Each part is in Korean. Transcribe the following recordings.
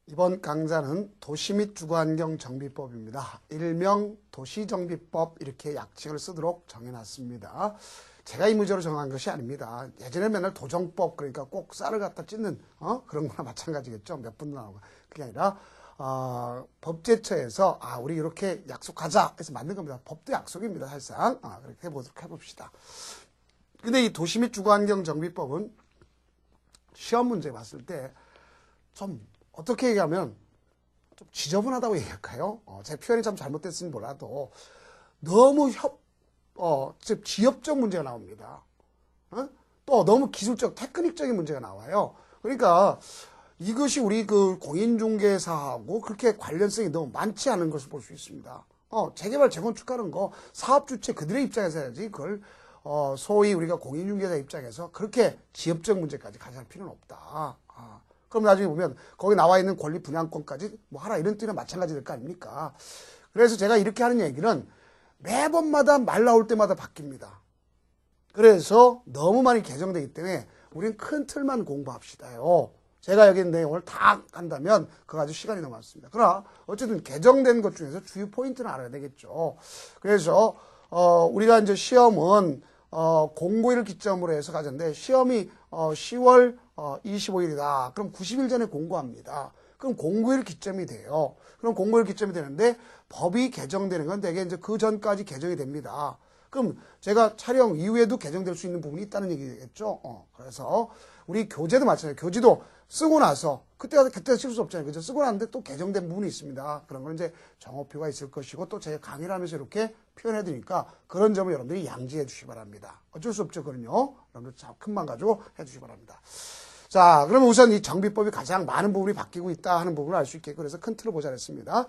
이번 강좌는 도시 및 주거환경 정비법입니다. 일명 도시정비법 이렇게 약칭을 쓰도록 정해놨습니다. 제가 임의적으로 정한 것이 아닙니다. 예전에 맨날 도정법 그러니까 꼭 쌀을 갖다 찢는 그런 거나 마찬가지겠죠. 몇 분도 나오고. 그게 아니라 법제처에서 우리 이렇게 약속하자 해서 만든 겁니다. 법도 약속입니다. 사실상. 그렇게 해봅시다. 근데 이 도시 및 주거환경 정비법은 시험 문제 봤을 때 좀 어떻게 얘기하면 좀 지저분하다고 얘기할까요? 제 표현이 참 잘못됐으니 몰라도 너무 즉 지엽적 문제가 나옵니다. 또 너무 기술적, 테크닉적인 문제가 나와요. 그러니까 이것이 우리 그 공인중개사하고 그렇게 관련성이 너무 많지 않은 것을 볼 수 있습니다. 재개발, 재건축하는 거 사업주체 그들의 입장에서 해야지 그걸 소위 우리가 공인중개사 입장에서 그렇게 지엽적 문제까지 가져갈 필요는 없다. 그럼 나중에 보면 거기 나와 있는 권리 분양권까지 뭐 하라 이런 뜻이나 마찬가지 될 거 아닙니까? 그래서 제가 이렇게 하는 얘기는 매번마다 말 나올 때마다 바뀝니다. 그래서 너무 많이 개정되기 때문에 우리는 큰 틀만 공부합시다요. 제가 여기 내용을 다 한다면 그거 가지고 시간이 너무 많습니다. 그러나 어쨌든 개정된 것 중에서 주요 포인트는 알아야 되겠죠. 그래서 우리가 이제 시험은 공고일을 기점으로 해서 가졌는데 시험이 10월 25일이다. 그럼 90일 전에 공고합니다. 그럼 공고일 기점이 돼요. 그럼 공고일 기점이 되는데 법이 개정되는 건 대개 이제 그 전까지 개정이 됩니다. 그럼 제가 촬영 이후에도 개정될 수 있는 부분이 있다는 얘기겠죠. 그래서 우리 교재도 마찬가지예요. 교재도 쓰고 나서 그때 쓸 수 없잖아요. 그죠? 쓰고 났는데 또 개정된 부분이 있습니다. 그런 건 이제 정오표가 있을 것이고 또 제가 강의를 하면서 이렇게 표현해 드리니까 그런 점을 여러분들이 양지해 주시기 바랍니다. 어쩔 수 없죠. 그럼요. 여러분들 참 큰 맘 가지고 해 주시기 바랍니다. 자, 그러면 우선 이 정비법이 가장 많은 부분이 바뀌고 있다 하는 부분을 알 수 있겠고 그래서 큰 틀을 보자 했습니다.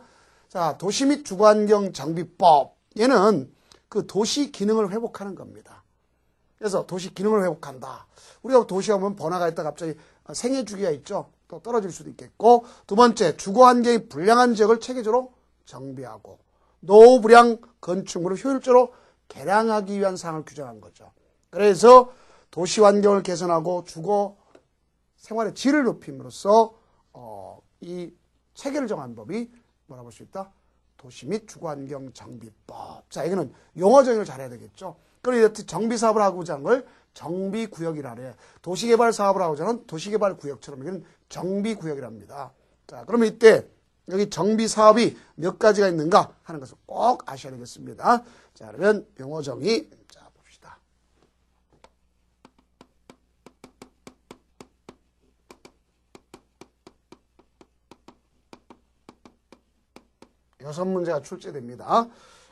자, 도시 및 주거환경 정비법. 얘는 그 도시 기능을 회복하는 겁니다. 그래서 도시 기능을 회복한다. 우리가 도시하면 번화가 있다 갑자기 생애 주기가 있죠. 또 떨어질 수도 있겠고. 두 번째, 주거환경이 불량한 지역을 체계적으로 정비하고 노후 불량 건축물을 효율적으로 개량하기 위한 사항을 규정한 거죠. 그래서 도시 환경을 개선하고 주거 생활의 질을 높임으로써 이 체계를 정한 법이 뭐라고 볼 수 있다? 도시 및 주거환경 정비법. 자, 이거는 용어 정의를 잘해야 되겠죠. 그럼 이렇게 정비사업을 하고자 하는 걸 정비구역이라 그래요. 도시개발 사업을 하고자 하는 도시개발구역처럼 이건 정비구역이랍니다. 자, 그러면 이때 여기 정비사업이 몇 가지가 있는가 하는 것을 꼭 아셔야 되겠습니다. 자, 그러면 용어 정의 자 봅시다. 여섯 문제가 출제됩니다.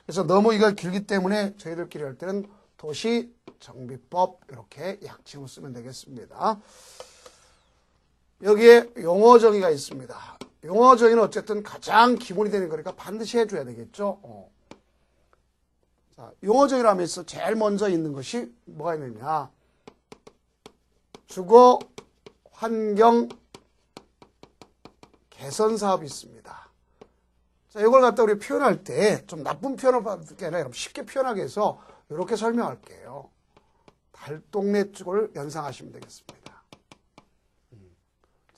그래서 너무 이거 길기 때문에 저희들끼리 할 때는 도시정비법 이렇게 약칭을 쓰면 되겠습니다. 여기에 용어 정의가 있습니다. 용어 정의는 어쨌든 가장 기본이 되는 거니까 반드시 해줘야 되겠죠. 자, 용어 정의라면서 제일 먼저 있는 것이 뭐가 있느냐. 주거 환경 개선 사업이 있습니다. 자, 이걸 갖다 우리 표현할 때 좀 나쁜 표현을 받을 게 아니라 쉽게 표현하기 위해서 이렇게 설명할게요. 달동네 쪽을 연상하시면 되겠습니다.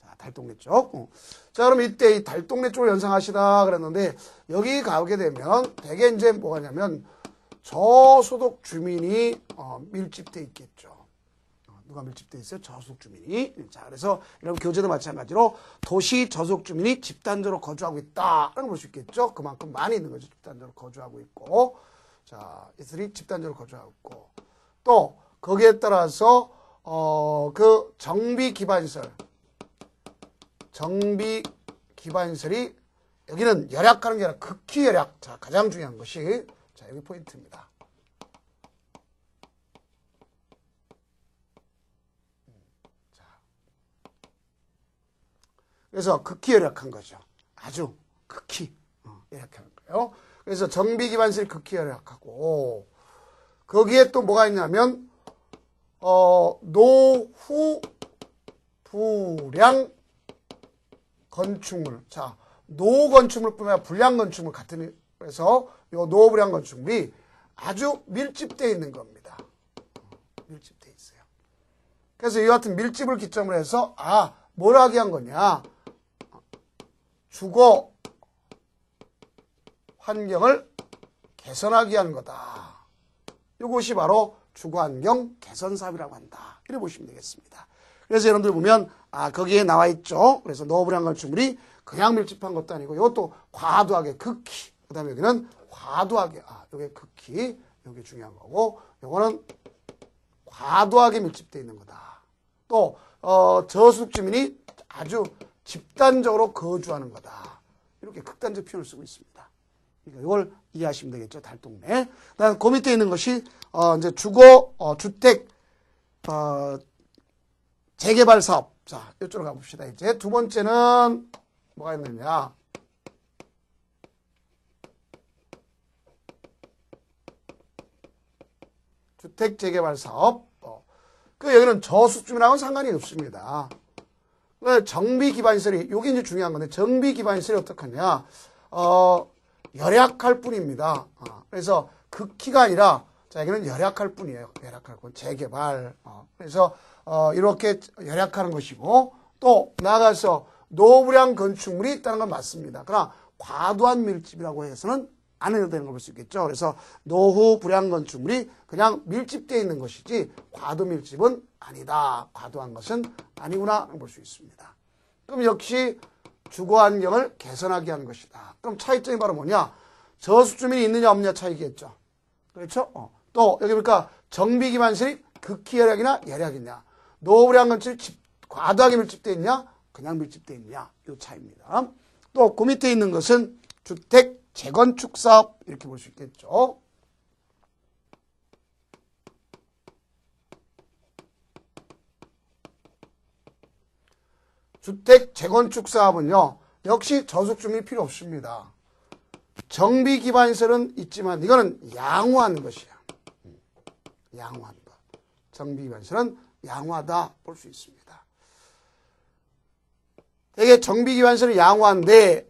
자, 달동네 쪽. 자, 그럼 이때 이 달동네 쪽을 연상하시다 그랬는데 여기 가게 되면 대개 이제 뭐냐면 저소득 주민이 밀집돼 있겠죠. 누가 밀집돼 있어요? 저소득 주민이. 자, 그래서 이런 교재도 마찬가지로 도시 저소득 주민이 집단적으로 거주하고 있다라는 걸 볼 수 있겠죠. 그만큼 많이 있는 거죠. 집단적으로 거주하고 있고. 자, 이들이 집단적으로 거주하고 있고. 또 거기에 따라서 그 정비 기반시설이 여기는 열악하는 게 아니라 극히 열악. 자, 가장 중요한 것이 자, 여기 포인트입니다. 그래서 극히 열악한 거죠. 아주 극히 열악한 거예요. 그래서 정비 기반시설이 극히 열악하고 거기에 또 뭐가 있냐면 노후 불량 건축물. 자, 노후 건축물뿐만 아니라 불량 건축물 같은 그래서 이 노후 불량 건축물이 아주 밀집되어 있는 겁니다. 밀집되어 있어요. 그래서 이 같은 밀집을 기점으로 해서 뭘 하게 한 거냐. 주거 환경을 개선하기 위한 거다. 이것이 바로 주거환경 개선사업이라고 한다. 이렇게 보시면 되겠습니다. 그래서 여러분들 보면 거기에 나와 있죠. 그래서 노후불량 건축물이 그냥 밀집한 것도 아니고 이것도 과도하게 극히, 그 다음에 여기는 과도하게, 이게 극히, 이게 중요한 거고, 요거는 과도하게 밀집되어 있는 거다. 또 저소득 주민이 아주 집단적으로 거주하는 거다. 이렇게 극단적 표현을 쓰고 있습니다. 그러니까 이걸 이해하시면 되겠죠. 달동네. 그다음 그 밑에 있는 것이 이제 주거 주택 재개발 사업. 자, 이쪽으로 가봅시다. 이제 두 번째는 뭐가 있느냐? 주택 재개발 사업. 여기는 저소득주민하고는 상관이 없습니다. 정비 기반 시설이, 요게 이제 중요한 건데, 정비 기반 시설이 어떡하냐? 열약할 뿐입니다. 그래서 극히가 아니라, 자, 여기는 열약할 뿐이에요. 열약할 뿐. 재개발. 그래서, 이렇게 열약하는 것이고, 또, 나아가서 노후불량 건축물이 있다는 건 맞습니다. 그러나, 과도한 밀집이라고 해서는 안 해도 되는 걸 볼 수 있겠죠. 그래서 노후 불량 건축물이 그냥 밀집되어 있는 것이지 과도 밀집은 아니다. 과도한 것은 아니구나 볼 수 있습니다. 그럼 역시 주거 환경을 개선하게 하는 것이다. 그럼 차이점이 바로 뭐냐? 저소득 주민이 있느냐 없느냐 차이겠죠. 그렇죠? 또 여기 보니까 정비 기반 시설이 극히 열약이나 열약이냐, 노후 불량 건축물이 과도하게 밀집되어 있냐, 그냥 밀집되어 있느냐, 이 차이입니다. 또 그 밑에 있는 것은 주택 재건축 사업 이렇게 볼 수 있겠죠. 주택 재건축 사업은요. 역시 저소득 주민이 필요 없습니다. 정비 기반 시설은 있지만 이거는 양호하는 것이야. 양호한 것. 정비 기반 시설은 양호하다 볼 수 있습니다. 되게 정비기반시설은 양호한데,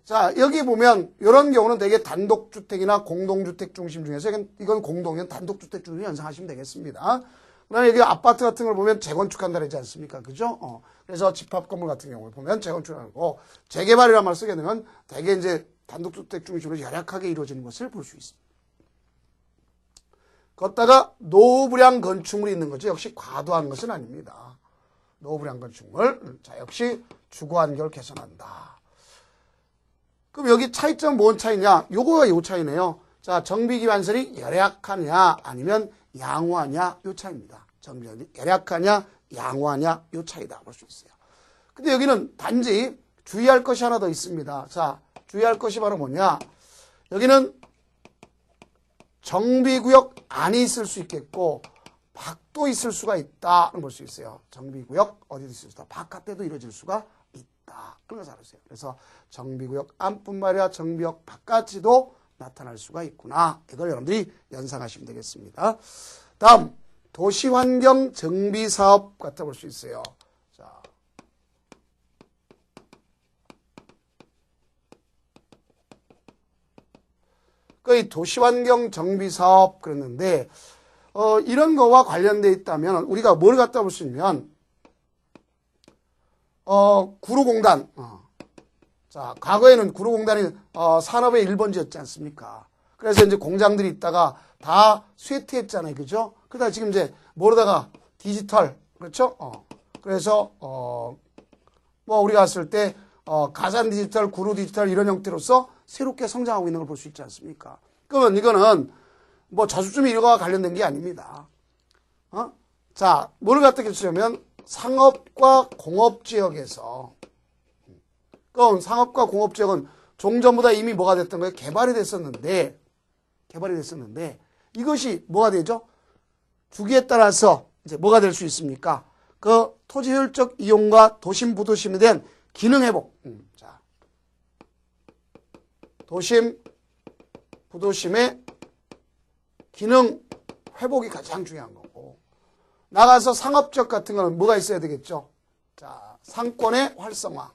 자, 여기 보면, 이런 경우는 되게 단독주택이나 공동주택 중심 중에서, 이건 공동이면 단독주택 중심 연상하시면 되겠습니다. 그다음에 여기 아파트 같은 걸 보면 재건축한다 그러지 않습니까? 그죠? 그래서 집합 건물 같은 경우를 보면 재건축하고, 재개발이라는 말을 쓰게 되면 되게 이제 단독주택 중심으로 열악하게 이루어지는 것을 볼 수 있습니다. 걷다가 노후불량 건축물이 있는 거죠. 역시 과도한 것은 아닙니다. 노후불량 건축물. 자, 역시 주거환경을 개선한다. 그럼 여기 차이점 뭔 차이냐? 요거가 요 차이네요. 자, 정비기반시설이 열악하냐 아니면 양호하냐 요 차이입니다. 정비기반시설이 열악하냐 양호하냐 요 차이다 볼 수 있어요. 근데 여기는 단지 주의할 것이 하나 더 있습니다. 자, 주의할 것이 바로 뭐냐? 여기는 정비구역 안에 있을 수 있겠고 밖도 있을 수가 있다는 볼 수 있어요. 정비구역 어디도 있을 수 있다. 바깥에도 이루어질 수가 있다. 그런 것을 알으세요. 그래서 정비구역 안뿐만 아니라 정비구역 바깥에도 나타날 수가 있구나. 이걸 여러분들이 연상하시면 되겠습니다. 다음 도시환경 정비사업 같아 볼 수 있어요. 자, 그 도시환경 정비사업 그랬는데 이런 거와 관련되어 있다면 우리가 뭘 갖다 볼 수 있냐면 구로공단. 자, 과거에는 구로공단이 산업의 1번지였지 않습니까? 그래서 이제 공장들이 있다가 다 쇠퇴했잖아요. 그죠? 그러다 지금 이제 모르다가 디지털. 그렇죠? 그래서 뭐 우리가 봤을 때 가산 디지털, 구로 디지털 이런 형태로서 새롭게 성장하고 있는 걸 볼 수 있지 않습니까? 그러면 이거는 뭐 저수증 이거와 관련된 게 아닙니다. 자, 뭘 갖다 주시면 상업과 공업지역에서 그럼 상업과 공업지역은 종전보다 이미 뭐가 됐던 거예요? 개발이 됐었는데 이것이 뭐가 되죠? 주기에 따라서 이제 뭐가 될 수 있습니까? 그 토지 효율적 이용과 도심 부도심에 대한 기능 회복. 자, 도심 부도심의 기능 회복이 가장 중요한 거고 나가서 상업지역 같은 거는 뭐가 있어야 되겠죠? 자, 상권의 활성화.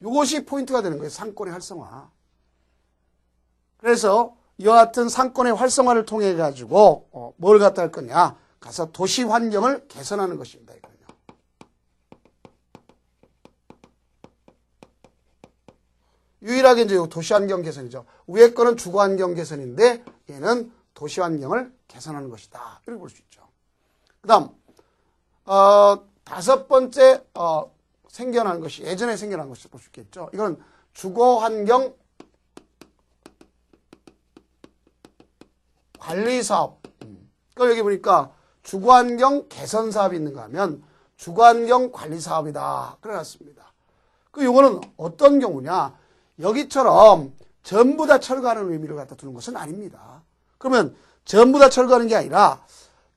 이것이 포인트가 되는 거예요. 상권의 활성화. 그래서 이와 같은 상권의 활성화를 통해 가지고 뭘 갖다 할 거냐? 가서 도시 환경을 개선하는 것입니다. 이거는요. 유일하게 이제 도시환경 개선이죠. 위에 거는 주거환경 개선인데 얘는 도시환경을 개선하는 것이다. 이렇게 볼 수 있죠. 그 다음, 다섯 번째, 생겨난 것이, 예전에 생겨난 것이 볼 수 있겠죠. 이건 주거환경 관리사업. 그러니까 여기 보니까 주거환경 개선사업이 있는가 하면 주거환경 관리사업이다. 그래 놨습니다. 그 요거는 어떤 경우냐. 여기처럼 전부 다 철거하는 의미를 갖다 두는 것은 아닙니다. 그러면 전부 다 철거하는 게 아니라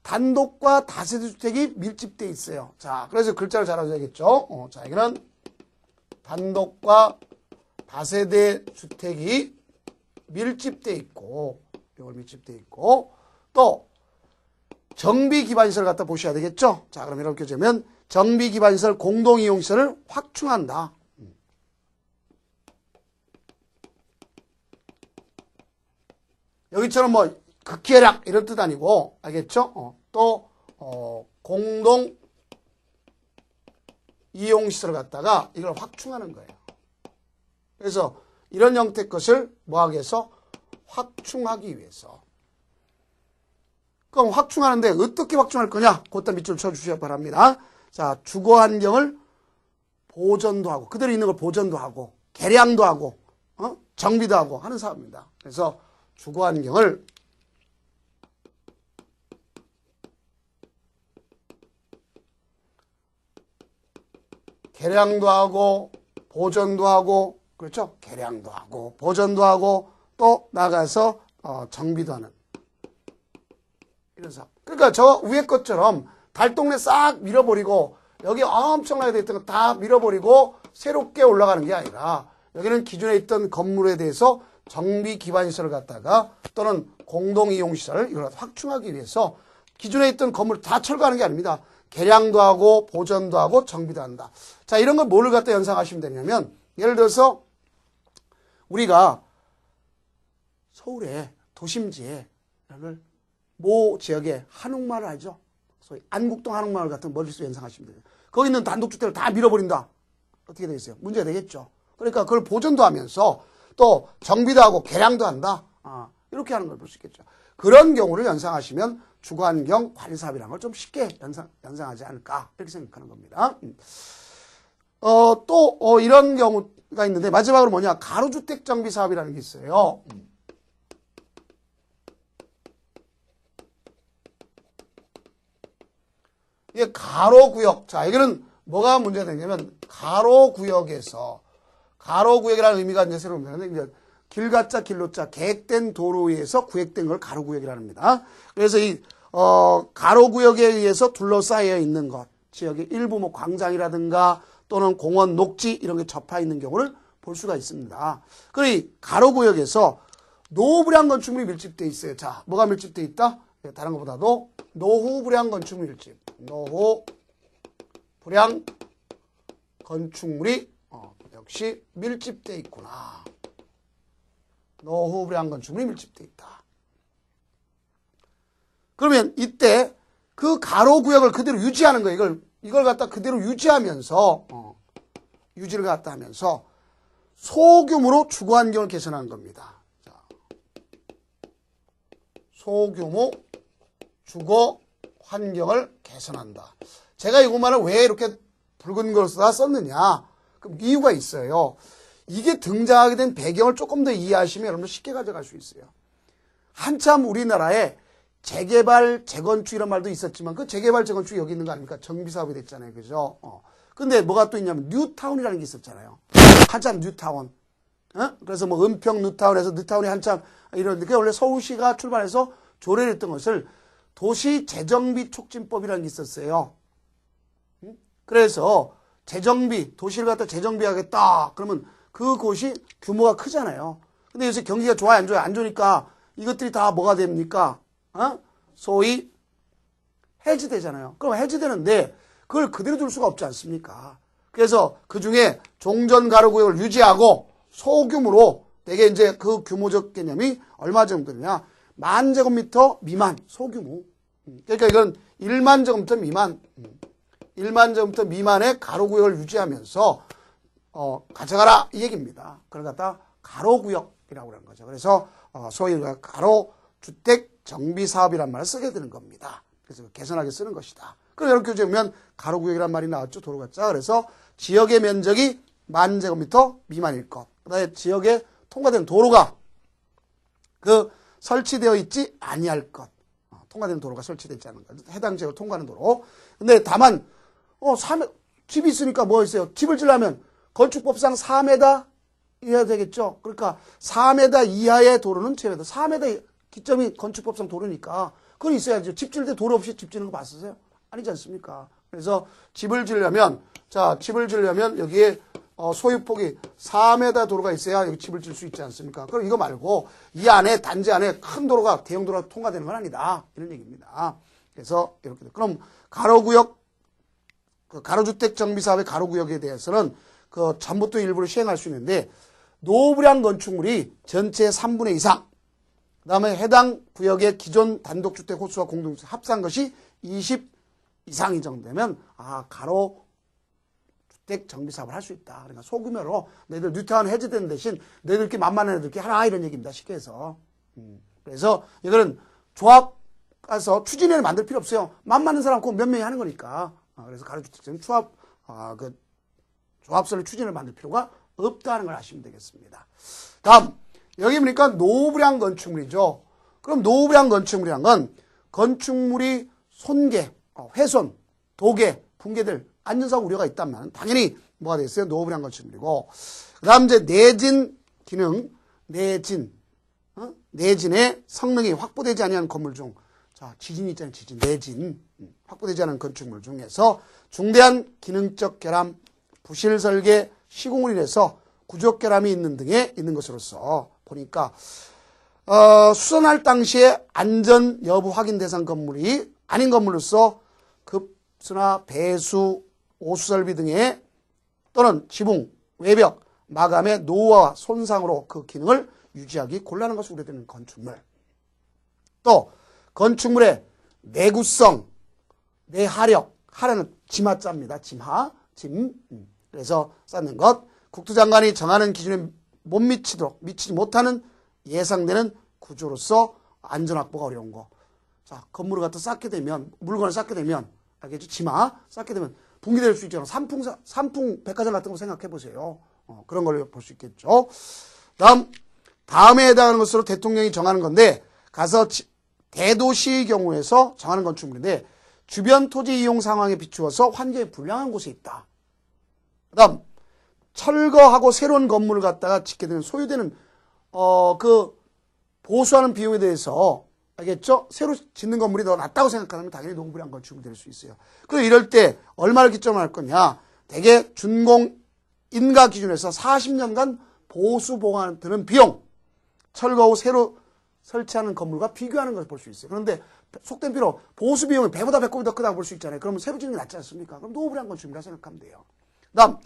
단독과 다세대 주택이 밀집되어 있어요. 자, 그래서 글자를 잘 알아야겠죠. 자, 여기는 단독과 다세대 주택이 밀집되어 있고, 이걸 밀집되어 있고, 또 정비 기반시설 갖다 보셔야 되겠죠. 자, 그럼 이렇게 되면 정비 기반시설 공동이용시설을 확충한다. 여기처럼 뭐 극히해락 이런 뜻 아니고 알겠죠? 또 공동 이용 시설을 갖다가 이걸 확충하는 거예요. 그래서 이런 형태 것을 뭐하기 위해서? 확충하기 위해서. 그럼 확충하는데 어떻게 확충할 거냐? 그것도 밑줄 쳐주셔야 바랍니다. 자, 주거 환경을 보존도 하고 그대로 있는 걸 보존도 하고 개량도 하고 정비도 하고 하는 사업입니다. 그래서 주거 환경을 개량도 하고 보존도 하고 그렇죠? 개량도 하고 보존도 하고 또 나가서 정비도 하는 이런 사업. 그러니까 저 위에 것처럼 달동네 싹 밀어버리고 여기 엄청나게 돼 있던 거 다 밀어버리고 새롭게 올라가는 게 아니라 여기는 기존에 있던 건물에 대해서 정비 기반시설을 갖다가 또는 공동이용시설을 이걸 확충하기 위해서 기존에 있던 건물을 다 철거하는 게 아닙니다. 개량도 하고 보존도 하고 정비도 한다. 자, 이런 걸 뭐를 갖다 연상하시면 되냐면 예를 들어서 우리가 서울의 도심지에 모 지역에 한옥마을 알죠? 소위 안국동 한옥마을 같은 머릿속에 연상하시면 돼요. 거기 있는 단독주택을 다 밀어버린다. 어떻게 되겠어요? 문제가 되겠죠. 그러니까 그걸 보존도 하면서 또 정비도 하고 개량도 한다. 이렇게 하는 걸 볼 수 있겠죠. 그런 경우를 연상하시면 주거환경 관리사업이라는 걸 좀 쉽게 연상하지 않을까 이렇게 생각하는 겁니다. 또 이런 경우가 있는데 마지막으로 뭐냐? 가로주택 정비 사업이라는 게 있어요. 이게 가로구역. 자, 여기는 뭐가 문제가 되냐면 가로구역에서 가로구역이라는 의미가 이제 새로 옵니다. 이제 길가짜 길로짜 계획된 도로에서 구획된 걸 가로구역이라는 겁니다. 그래서 이 가로구역에 의해서 둘러싸여 있는 것, 지역의 일부 뭐 광장이라든가 또는 공원, 녹지 이런 게 접해 있는 경우를 볼 수가 있습니다. 그리고 이 가로구역에서 노후불량 건축물이 밀집되어 있어요. 자, 뭐가 밀집되어 있다? 다른 것보다도 노후불량 건축물 밀집. 노후불량 건축물이 역시 밀집되어 있구나. 노후불량 건축물이 밀집되어 있다. 그러면 이때 그 가로구역을 그대로 유지하는 거예요. 이걸 갖다 그대로 유지하면서 유지를 갖다 하면서 소규모로 주거환경을 개선하는 겁니다. 자, 소규모 주거환경을 개선한다. 제가 이것만을 왜 이렇게 붉은 걸 썼느냐? 그럼 이유가 있어요. 이게 등장하게 된 배경을 조금 더 이해하시면 여러분들 쉽게 가져갈 수 있어요. 한참 우리나라에 재개발, 재건축 이런 말도 있었지만 그 재개발, 재건축이 여기 있는 거 아닙니까? 정비사업이 됐잖아요. 그죠? 근데 뭐가 또 있냐면 뉴타운이라는 게 있었잖아요. 한참 뉴타운. 그래서 뭐 은평 뉴타운에서 뉴타운이 한참 이런, 그게 원래 서울시가 출발해서 조례를 했던 것을 도시 재정비 촉진법이라는 게 있었어요. 그래서 재정비, 도시를 갖다 재정비하겠다. 그러면 그곳이 규모가 크잖아요. 근데 요새 경기가 좋아요, 안 좋아요? 안 좋으니까 이것들이 다 뭐가 됩니까? 소위 해지되잖아요. 그럼 해지되는데 그걸 그대로 둘 수가 없지 않습니까? 그래서 그 중에 종전 가로구역을 유지하고 소규모로 되게 이제 그 규모적 개념이 얼마 정도냐? 10,000제곱미터 미만 소규모. 그러니까 이건 10,000제곱미터 미만. 10,000제곱미터 미만의 가로구역을 유지하면서 가져가라 이 얘기입니다. 그걸 갖다 가로구역이라고 하는 거죠. 그래서 소위 우리가 가로주택 정비사업이란 말을 쓰게 되는 겁니다. 그래서 개선하게 쓰는 것이다. 그럼 이렇게 보면 가로구역이란 말이 나왔죠. 도로가짜. 그래서 지역의 면적이 10,000제곱미터 미만일 것. 그다음에 지역에 통과된 도로가 설치되어 있지 아니할 것. 통과된 도로가 설치되어 있지 않은 것. 해당 지역을 통과하는 도로. 근데 다만 집이 있으니까 뭐 있어요? 집을 지려면 건축법상 4m 이해야 되겠죠. 그러니까 4m 이하의 도로는 제외다. 4m 기점이 건축법상 도로니까 그건 있어야죠. 집 지을 때 도로 없이 집 지는 거 봤으세요? 아니지 않습니까? 그래서 집을 지으려면 여기에 소유폭이 4m 도로가 있어야 여기 집을 지을 수 있지 않습니까? 그럼 이거 말고 이 안에 단지 안에 큰 도로가 대형 도로가 통과되는 건 아니다. 이런 얘기입니다. 그래서 이렇게 그럼 가로구역 가로주택 정비사업의 가로구역에 대해서는 전부터 일부를 시행할 수 있는데 노후불량 건축물이 전체의 3분의 2 이상 그 다음에 해당 구역의 기존 단독주택 호수와 공동주택 합산 것이 20 이상이 정도 되면 가로주택 정비사업을 할 수 있다. 그러니까 소규모로 너희들 뉴타운 해제되는 대신 너희들끼리 만만한 애들끼리 하라 이런 얘기입니다. 쉽게 해서. 그래서 이거는 조합 가서 추진회를 만들 필요 없어요. 만만한 사람 꼭 몇 명이 하는 거니까. 그래서 가로주택 조합설을 추진을 만들 필요가 없다는 걸 아시면 되겠습니다. 다음 여기 보니까 노후불량 건축물이죠. 그럼 노후불량 건축물이란 건 건축물이 손괴, 훼손, 도괴, 붕괴될 안전사고 우려가 있다면 당연히 뭐가 되겠어요? 노후불량 건축물이고 그 다음 이제 내진 기능, 내진의 성능이 확보되지 아니한 건물 중 지진이 있잖아요. 내진 확보되지 않은 건축물 중에서 중대한 기능적 결함, 부실 설계, 시공으로 인해서 구조 결함이 있는 등에 있는 것으로서 보니까 수선할 당시에 안전 여부 확인 대상 건물이 아닌 건물로서 급수나 배수, 오수설비 등의 또는 지붕, 외벽, 마감의 노후와 손상으로 그 기능을 유지하기 곤란한 것이 우려되는 건축물. 또 건축물의 내구성, 내하력, 하려는 지하자입니다. 짐. 그래서 쌓는 것. 국토장관이 정하는 기준에 못 미치지 못하는 예상되는 구조로서 안전 확보가 어려운 거. 건물을 갖다 쌓게 되면, 물건을 쌓게 되면, 알겠죠? 쌓게 되면 붕괴될 수 있잖아요. 삼풍 백화점 같은 거 생각해 보세요. 그런 걸 볼 수 있겠죠. 다음에 해당하는 것으로 대통령이 정하는 건데, 가서 대도시의 경우에서 정하는 건축물인데, 주변 토지 이용 상황에 비추어서 환경이 불량한 곳에 있다. 그 다음, 철거하고 새로운 건물을 갖다가 짓게 되는 소요되는, 보수하는 비용에 대해서, 알겠죠? 새로 짓는 건물이 더 낫다고 생각하면 당연히 노후불량 건축물이 될 수 있어요. 그래서 이럴 때 얼마를 기점으로 할 거냐? 대개 준공 인가 기준에서 40년간 보수 보강하는 드는 비용, 철거 후 새로 설치하는 건물과 비교하는 것을 볼 수 있어요. 그런데 속된 비로 보수 비용이 배보다 배꼽이 더 크다고 볼 수 있잖아요. 그러면 새로 짓는 게 낫지 않습니까? 그럼 노후불량 건축물이라 생각하면 돼요. 다음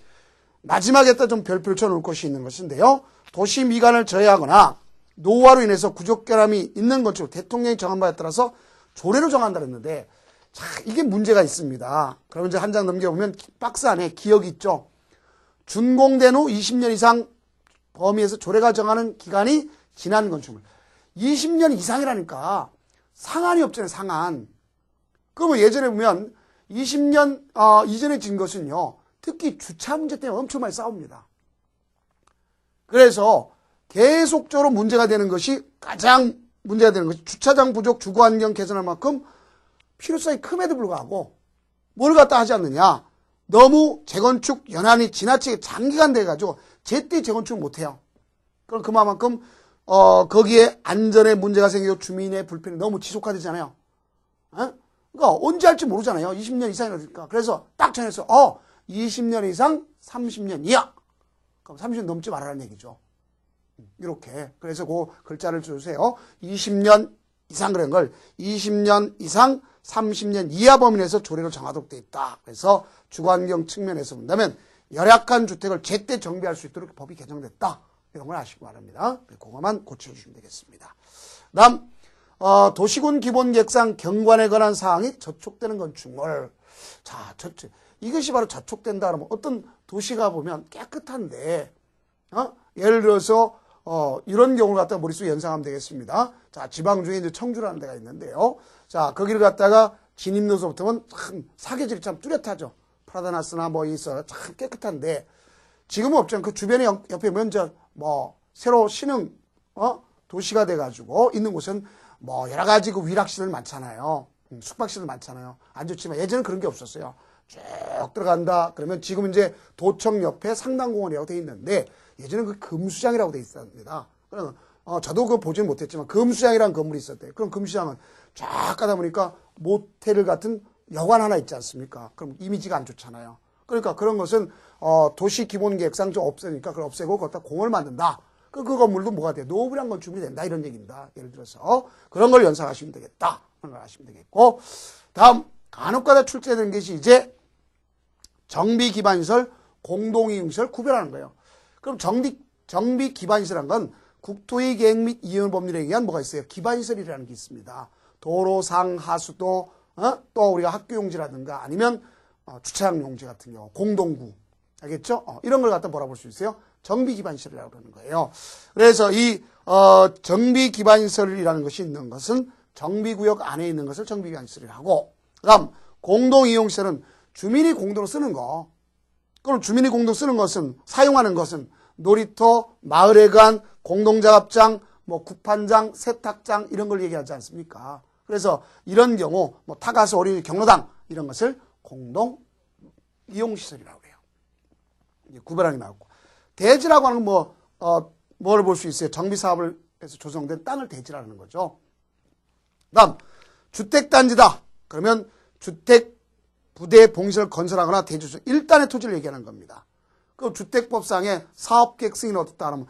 마지막에다 좀 별표를 쳐놓을 것이 있는 것인데요. 도시 미관을 저해하거나 노후화로 인해서 구조 결함이 있는 건축물, 대통령이 정한 바에 따라서 조례로 정한다 그랬는데 이게 문제가 있습니다. 그러면 이제 한 장 넘겨보면 박스 안에 기억이 있죠. 준공된 후 20년 이상 범위에서 조례가 정하는 기간이 지난 건축물. 20년 이상이라니까 상한이 없잖아요. 상한. 그러면 예전에 보면 20년 이전에 진 것은요. 특히 주차 문제 때문에 엄청 많이 싸웁니다. 그래서 계속적으로 문제가 되는 것이 가장 문제가 되는 것이 주차장 부족, 주거환경 개선할 만큼 필요성이 큼에도 불구하고 뭘 갖다 하지 않느냐. 너무 재건축 연한이 지나치게 장기간 돼가지고 제때 재건축을 못해요. 그럼 그만큼 거기에 안전에 문제가 생기고 주민의 불편이 너무 지속화되잖아요. 그러니까 언제 할지 모르잖아요. 20년 이상이니까. 그래서 딱 정해서 20년 이상 30년 이하. 그럼 30년 넘지 말라는 얘기죠. 이렇게. 그래서 그 글자를 주세요. 20년 이상 그런 걸 20년 이상 30년 이하 범위 내에서 조례로 정하도록 되어 있다. 그래서 주거환경 측면에서 본다면 열악한 주택을 제때 정비할 수 있도록 법이 개정됐다. 이런 걸 아시기 바랍니다. 그거만 고쳐주시면 되겠습니다. 다음 도시군 기본계획상 경관에 관한 사항이 저촉되는 건축물. 자, 이것이 바로 저촉된다 그러면 어떤 도시가 보면 깨끗한데, 예를 들어서, 이런 경우를 갖다가 머릿속에 연상하면 되겠습니다. 자, 지방 중에 이제 청주라는 데가 있는데요. 자, 거기를 갖다가 진입로서부터는 참 사계절이 참 뚜렷하죠. 프라다나스나 뭐 있어 참 깨끗한데, 지금은 없잖아요. 그 주변에 옆에 먼저 뭐 새로 신흥 도시가 돼가지고 있는 곳은 뭐 여러 가지 그 위락시설 많잖아요. 숙박시설 많잖아요. 안 좋지만 예전에는 그런 게 없었어요. 쭉 들어간다 그러면 지금 이제 도청 옆에 상당공원이라고 돼 있는데 예전에는 그 금수장이라고 돼 있었습니다. 그러면 저도 그거 보지는 못했지만 금수장이라는 건물이 있었대요. 그럼 금수장은 쫙 가다 보니까 모텔 같은 여관 하나 있지 않습니까? 그럼 이미지가 안 좋잖아요. 그러니까 그런 것은 도시 기본 계획상 좀 없으니까 그걸 없애고 거기다 공원을 만든다. 그 건물도 뭐가 돼요? 노블한 건축물이 된다 이런 얘기입니다. 예를 들어서 그런 걸 연상하시면 되겠다. 그런 걸 하시면 되겠고, 다음 간혹가다 출제되는 것이 이제 정비 기반시설, 공동이용시설 구별하는 거예요. 그럼 정비 기반시설한 건 국토의 계획 및 이용 법률에 의한 뭐가 있어요? 기반시설이라는 게 있습니다. 도로, 상, 하수도, 또 우리가 학교 용지라든가 아니면 주차장 용지 같은 경우, 공동구. 알겠죠? 이런 걸 갖다 뭐라 볼 수 있어요? 정비 기반시설이라고 그러는 거예요. 그래서 이, 정비 기반시설이라는 것이 있는 것은 정비구역 안에 있는 것을 정비 기반시설이라고, 그 다음, 공동이용시설은 주민이 공동으로 쓰는 거. 그럼 주민이 공동 쓰는 것은, 사용하는 것은 놀이터, 마을회관, 공동작업장, 뭐 국판장, 세탁장 이런 걸 얘기하지 않습니까? 그래서 이런 경우 뭐 타가스 어린이 경로당 이런 것을 공동 이용시설이라고 해요. 구별하는 게 나왔고, 대지라고 하는 건 뭐를 볼 수 있어요? 정비사업을 해서 조성된 땅을 대지라는 거죠. 다음 주택단지다. 그러면 주택 부대 봉시설 건설하거나 대주소 1단의 토지를 얘기하는 겁니다. 그 주택법상의 사업계획 승인을 얻었다 하면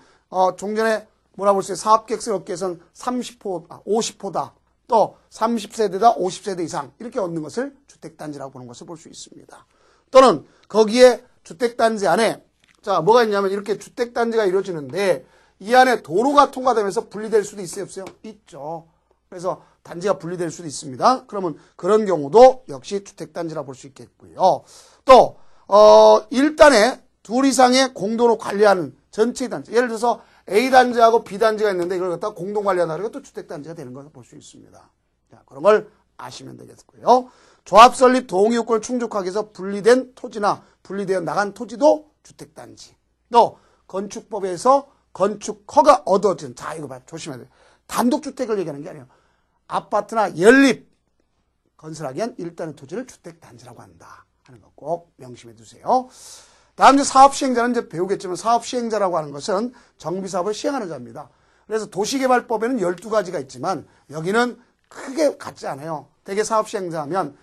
종전에 뭐라 볼 수 있어요? 사업계획 승인 얻기 위해서는 30호, 50호다. 또 30세대다, 50세대 이상 이렇게 얻는 것을 주택단지라고 보는 것을 볼 수 있습니다. 또는 거기에 주택단지 안에 자 뭐가 있냐면 이렇게 주택단지가 이루어지는데 이 안에 도로가 통과되면서 분리될 수도 있어요? 없어요? 있죠. 그래서 단지가 분리될 수도 있습니다. 그러면 그런 경우도 역시 주택단지라 볼 수 있겠고요. 또 1단에 둘 이상의 공동으로 관리하는 전체 단지, 예를 들어서 A단지하고 B단지가 있는데 이걸 갖다가 공동관리한다 그러면 또 주택단지가 되는 것을 볼 수 있습니다. 자, 그런 걸 아시면 되겠고요. 조합 설립 동의요건을 충족하기 위해서 분리된 토지나 분리되어 나간 토지도 주택단지. 또 건축법에서 건축허가 얻어진, 자 이거 봐 조심해야 돼요. 단독주택을 얘기하는 게 아니에요. 아파트나 연립 건설하기 위한 일단의 토지를 주택단지라고 한다 하는 거 꼭 명심해 두세요. 다음 이제 사업시행자는 이제 배우겠지만 사업시행자라고 하는 것은 정비사업을 시행하는 자입니다. 그래서 도시개발법에는 12가지가 있지만 여기는 크게 같지 않아요. 대개 사업시행자 하면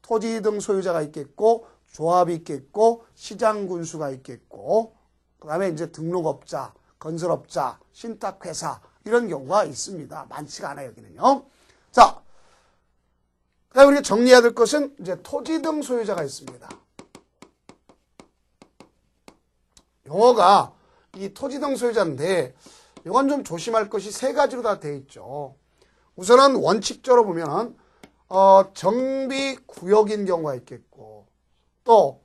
토지 등 소유자가 있겠고 조합이 있겠고 시장군수가 있겠고 그 다음에 이제 등록업자, 건설업자, 신탁회사 이런 경우가 있습니다. 많지가 않아요, 여기는요. 자, 그 다음에 우리가 정리해야 될 것은 이제 토지 등 소유자가 있습니다. 용어가 이 토지 등 소유자인데 이건 좀 조심할 것이 세 가지로 다 되어 있죠. 우선은 원칙적으로 보면 정비구역인 경우가 있겠고 또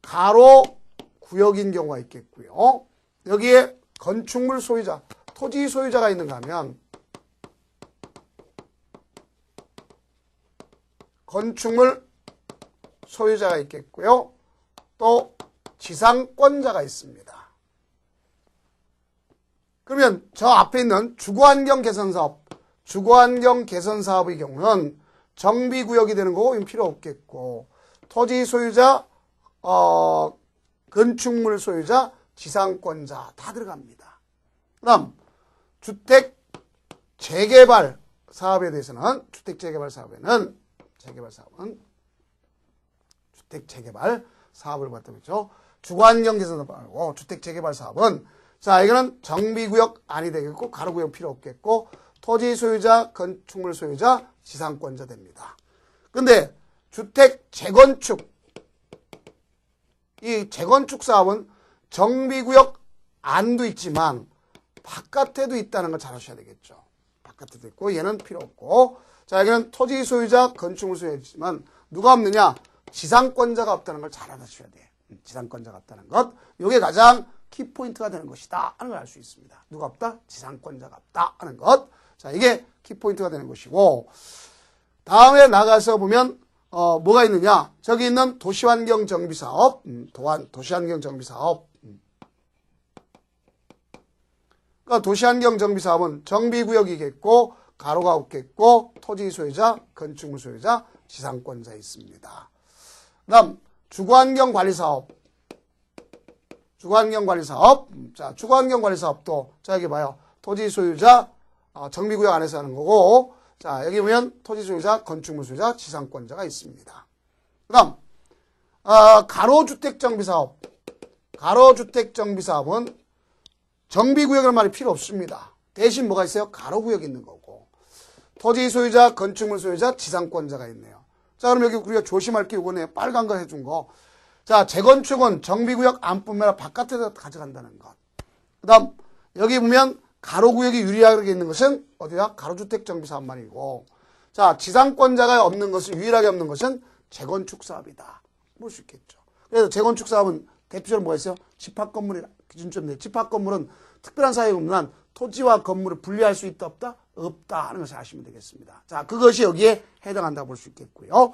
가로구역인 경우가 있겠고요. 여기에 건축물 소유자, 토지 소유자가 있는가 하면 건축물 소유자가 있겠고요. 또 지상권자가 있습니다. 그러면 저 앞에 있는 주거환경 개선사업, 주거환경 개선사업의 경우는 정비구역이 되는 거고 필요 없겠고 토지 소유자, 건축물 소유자, 지상권자 다 들어갑니다. 그 다음 주택 재개발 사업에 대해서는 주택 재개발 사업은 주택 재개발 사업을 봤다고 했죠. 주거환경 개선 사업하고 주택 재개발 사업은 자 이거는 정비구역 안이 되겠고 가로구역 필요 없겠고 토지 소유자, 건축물 소유자, 지상권자 됩니다. 근데 주택 재건축 이 재건축 사업은 정비구역 안도 있지만 바깥에도 있다는 걸 잘 아셔야 되겠죠. 바깥에도 있고 얘는 필요 없고 자 여기는 토지 소유자, 건축물 소유자지만 누가 없느냐? 지상권자가 없다는 걸 잘 알아주셔야 돼. 지상권자가 없다는 것. 이게 가장 키포인트가 되는 것이다 하는 걸 알 수 있습니다. 누가 없다? 지상권자가 없다 하는 것. 자, 이게 키포인트가 되는 것이고, 다음에 나가서 보면 뭐가 있느냐? 저기 있는 도시환경 정비사업, 도시환경 정비사업. 그러니까 도시환경 정비사업은 정비구역이겠고, 가로가 없겠고, 토지 소유자, 건축물 소유자, 지상권자 있습니다. 그다음 주거환경관리사업. 주거환경관리사업. 자, 주거환경관리사업도 자 여기 봐요. 토지 소유자, 정비구역 안에서 하는 거고, 자 여기 보면 토지 소유자, 건축물 소유자, 지상권자가 있습니다. 그다음 가로주택 정비사업. 가로주택 정비사업은 정비구역이라는 말이 필요 없습니다. 대신 뭐가 있어요? 가로구역이 있는 거고, 토지 소유자, 건축물 소유자, 지상권자가 있네요. 자, 그럼 여기 우리가 조심할 게 이거네요. 빨간 거 해준 거. 자, 재건축은 정비구역 안뿐만 아니라 바깥에서 가져간다는 것. 그 다음, 여기 보면 가로구역이 유리하게 있는 것은 어디야? 가로주택 정비사업만이고, 자, 지상권자가 없는 것은, 유일하게 없는 것은 재건축 사업이다. 볼 수 있겠죠. 그래서 재건축 사업은 대표적으로 뭐가 있어요? 집합건물이라 기준점인데, 집합건물은 특별한 사유가 없는 한 토지와 건물을 분리할 수 있다 없다? 없다 하는 것을 아시면 되겠습니다. 자, 그것이 여기에 해당한다고 볼 수 있겠고요.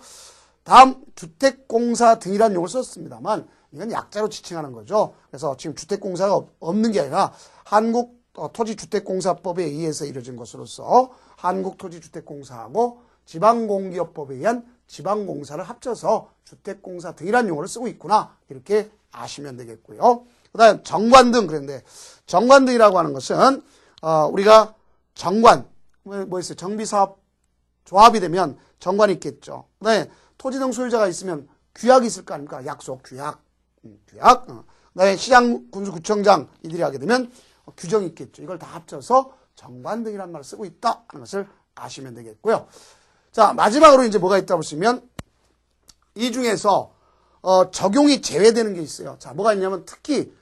다음 주택공사 등이라는 용어를 썼습니다만 이건 약자로 지칭하는 거죠. 그래서 지금 주택공사가 없는 게 아니라 한국토지주택공사법에 의해서 이루어진 것으로서 한국토지주택공사하고 지방공기업법에 의한 지방공사를 합쳐서 주택공사 등이라는 용어를 쓰고 있구나, 이렇게 아시면 되겠고요. 그 다음에 정관등. 그런데 정관등이라고 하는 것은 우리가 정관, 뭐 있어요? 정비사업 조합이 되면 정관이 있겠죠. 그 다음에 토지등 소유자가 있으면 규약이 있을 거 아닙니까? 약속, 규약. 규약. 그 다음에 시장, 군수, 구청장 이들이 하게 되면 규정이 있겠죠. 이걸 다 합쳐서 정관등이라는 말을 쓰고 있다 하는 것을 아시면 되겠고요. 자, 마지막으로 이제 뭐가 있다고 보시면 이 중에서 적용이 제외되는 게 있어요. 자, 뭐가 있냐면 특히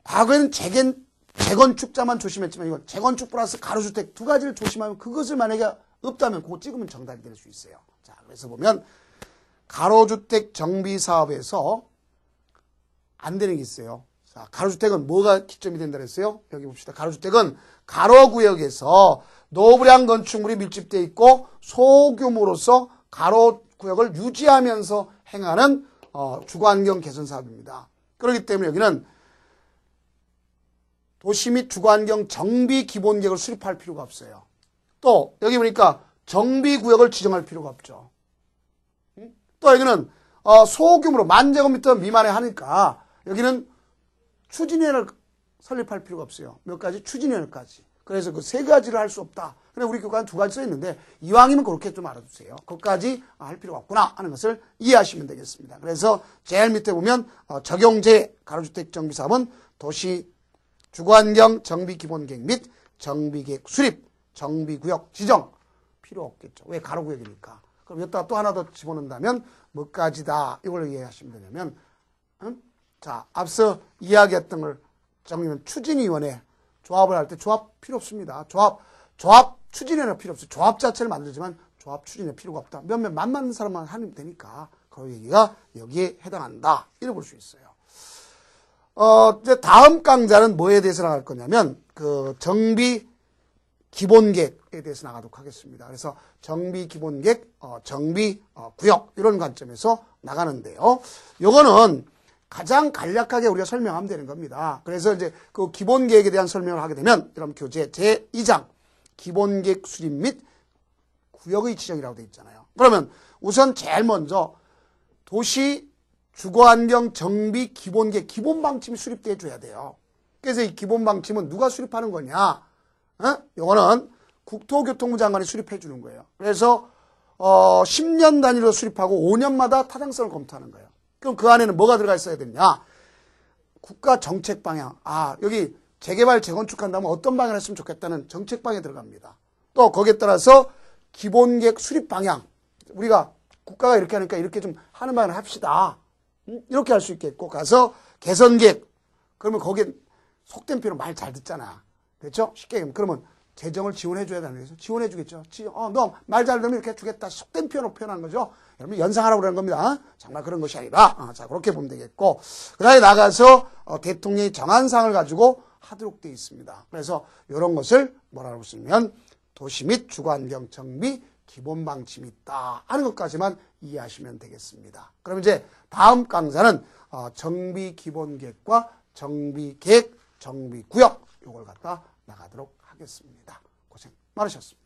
과거에는 재건축자만 조심했지만 이건 재건축 플러스 가로주택 두 가지를 조심하면, 그것을 만약에 없다면 그거 찍으면 정답이 될 수 있어요. 자, 그래서 보면 가로주택 정비사업에서 안 되는 게 있어요. 자, 가로주택은 뭐가 기점이 된다 그랬어요? 여기 봅시다. 가로주택은 가로구역에서 노후불량 건축물이 밀집되어 있고 소규모로서 가로구역을 유지하면서 행하는 주거환경 개선 사업입니다. 그렇기 때문에 여기는 도시 및 주거환경 정비 기본계획을 수립할 필요가 없어요. 또 여기 보니까 정비구역을 지정할 필요가 없죠. 또 여기는 소규모로 10,000제곱미터 미만에 하니까 여기는 추진위원회를 설립할 필요가 없어요. 몇 가지? 추진위원회까지. 그래서 그 세 가지를 할 수 없다. 그래 우리 교과는 두 가지 써 있는데 이왕이면 그렇게 좀 알아두세요. 그것까지 할 필요가 없구나 하는 것을 이해하시면 되겠습니다. 그래서 제일 밑에 보면 적용제 가로주택 정비사업은 도시 주거환경 정비기본계획 및 정비계획 수립, 정비구역 지정 필요 없겠죠. 왜? 가로구역이니까. 그럼 여기다가 또 하나 더 집어넣는다면 뭐까지다, 이걸 이해하시면 되냐면, 자, 앞서 이야기했던 걸 정리하면 추진위원회, 조합을 할 때 조합 필요 없습니다. 조합 추진위원회 필요 없어요. 조합 자체를 만들지만 조합 추진에 필요가 없다. 몇몇 맞는 사람만 하면 되니까 그 얘기가 여기에 해당한다, 이렇게 볼 수 있어요. 이제 다음 강좌는 뭐에 대해서 나갈 거냐면 그 정비 기본계획에 대해서 나가도록 하겠습니다. 그래서 정비 기본계획, 정비 구역 이런 관점에서 나가는데요. 요거는 가장 간략하게 우리가 설명하면 되는 겁니다. 그래서 이제 그 기본계획에 대한 설명을 하게 되면 여러분 교재 제2장 기본계획 수립 및 구역의 지정이라고 되어 있잖아요. 그러면 우선 제일 먼저 도시 주거환경 정비 기본계획 기본방침이 수립되어 줘야 돼요. 그래서 이 기본방침은 누가 수립하는 거냐? 이거는 국토교통부 장관이 수립해 주는 거예요. 그래서 10년 단위로 수립하고 5년마다 타당성을 검토하는 거예요. 그럼 그 안에는 뭐가 들어가 있어야 되냐? 국가 정책 방향. 여기 재개발 재건축한다면 어떤 방향을 했으면 좋겠다는 정책 방향이 들어갑니다. 또 거기에 따라서 기본계획 수립 방향. 우리가 국가가 이렇게 하니까 이렇게 좀 하는 방향을 합시다. 이렇게 할 수 있겠고, 가서 개선계획. 그러면 거기에 속된 표현 말 잘 듣잖아. 그렇죠? 쉽게 얘기하면. 그러면 재정을 지원해줘야 되는 거죠. 지원해주겠죠. 너 말 잘 들으면 이렇게 주겠다. 속된 표현으로 표현한 거죠. 여러분 연상하라고 그러는 겁니다. 정말 그런 것이 아니라 자 그렇게 보면 되겠고 그 다음에 나가서 대통령이 정한 사항을 가지고 하도록 되어 있습니다. 그래서 이런 것을 뭐라고 쓰면 도시 및 주거환경 정비 기본 방침이 있다 하는 것까지만 이해하시면 되겠습니다. 그럼 이제 다음 강좌는 정비 기본계획과 정비 계획, 정비 구역 이걸 갖다 나가도록 하겠습니다. 고생 많으셨습니다.